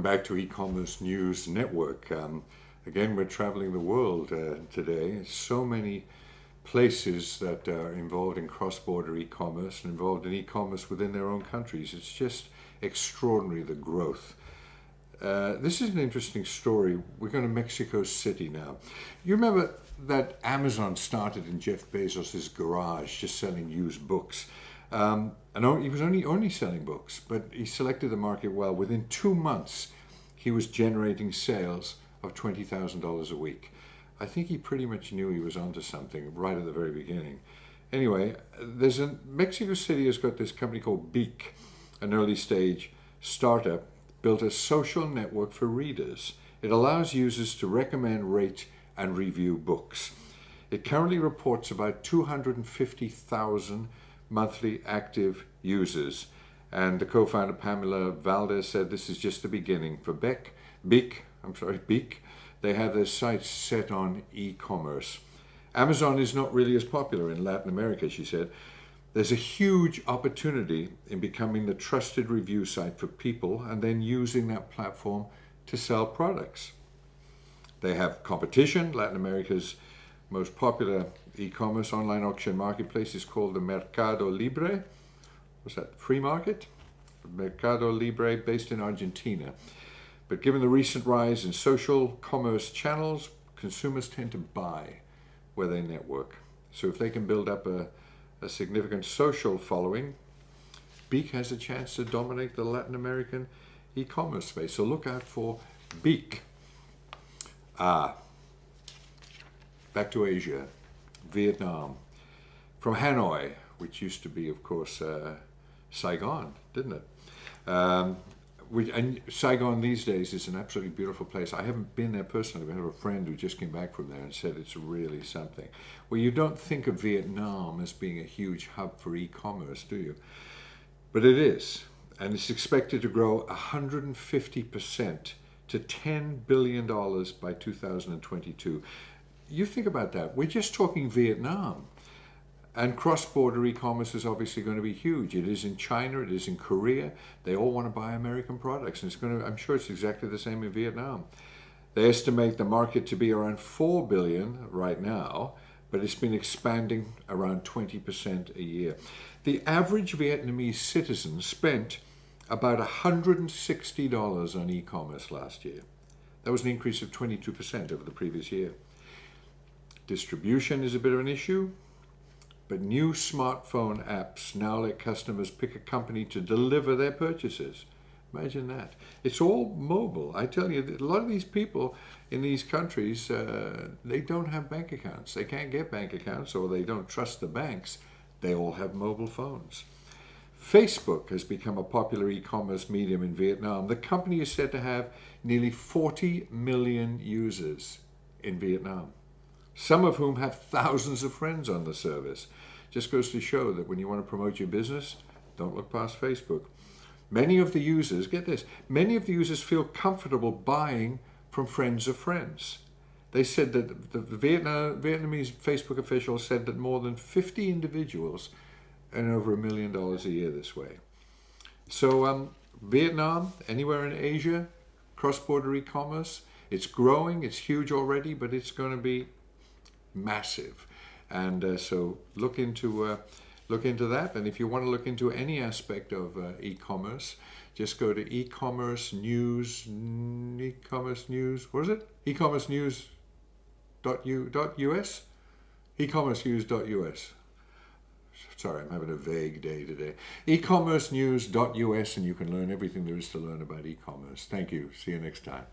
Welcome back to E-commerce News Network. Again, we're traveling the world today. So many places that are involved in cross-border e-commerce and involved in e-commerce within their own countries. It's just extraordinary, the growth. This is an interesting story. We're going to Mexico City now. You remember that Amazon started in Jeff Bezos' garage just selling used books. And he was only selling books, but he selected the market well. Within 2 months, he was generating sales of $20,000 a week. I think he pretty much knew he was onto something right at the very beginning. Anyway, Mexico City has got this company called Beak, an early stage startup, built a social network for readers. It allows users to recommend, rate, and review books. It currently reports about 250,000 monthly active users. And the co-founder Pamela Valdez said this is just the beginning. For Beak, they have their sights set on e-commerce. Amazon is not really as popular in Latin America, she said. There's a huge opportunity in becoming the trusted review site for people and then using that platform to sell products. They have competition. Latin America's most popular e-commerce online auction marketplace is called the Mercado Libre. What's that? Free market? Mercado Libre, based in Argentina. But given the recent rise in social commerce channels, consumers tend to buy where they network. So if they can build up a significant social following, Beak has a chance to dominate the Latin American e-commerce space. So look out for Beak. Back to Asia, Vietnam. From Hanoi, which used to be, of course, Saigon, didn't it? And Saigon these days is an absolutely beautiful place. I haven't been there personally, but I have a friend who just came back from there and said it's really something. Well, you don't think of Vietnam as being a huge hub for e-commerce, do you? But it is, and it's expected to grow 150% to $10 billion by 2022. You think about that. We're just talking Vietnam. And cross-border e-commerce is obviously going to be huge. It is in China, it is in Korea. They all want to buy American products. And I'm sure it's exactly the same in Vietnam. They estimate the market to be around 4 billion right now, but it's been expanding around 20% a year. The average Vietnamese citizen spent about $160 on e-commerce last year. That was an increase of 22% over the previous year. Distribution is a bit of an issue, but new smartphone apps now let customers pick a company to deliver their purchases. Imagine that. It's all mobile. I tell you, a lot of these people in these countries, they don't have bank accounts. They can't get bank accounts, or they don't trust the banks. They all have mobile phones. Facebook has become a popular e-commerce medium in Vietnam. The company is said to have nearly 40 million users in Vietnam, some of whom have thousands of friends on the service. Just goes to show that when you want to promote your business, don't look past Facebook. Many of the users, get this, many of the users feel comfortable buying from friends of friends. They said that the Vietnamese Facebook officials said that more than 50 individuals earn over $1 million a year this way. So Vietnam, anywhere in Asia, cross-border e-commerce, it's growing, it's huge already, but it's going to be massive. And so look into that. And if you want to look into any aspect of e-commerce, just go to e-commerce news, what is it? e-commerce news.us? e-commerce news.us. Sorry, I'm having a vague day today. e-commerce news.us, and you can learn everything there is to learn about e-commerce. Thank you. See you next time.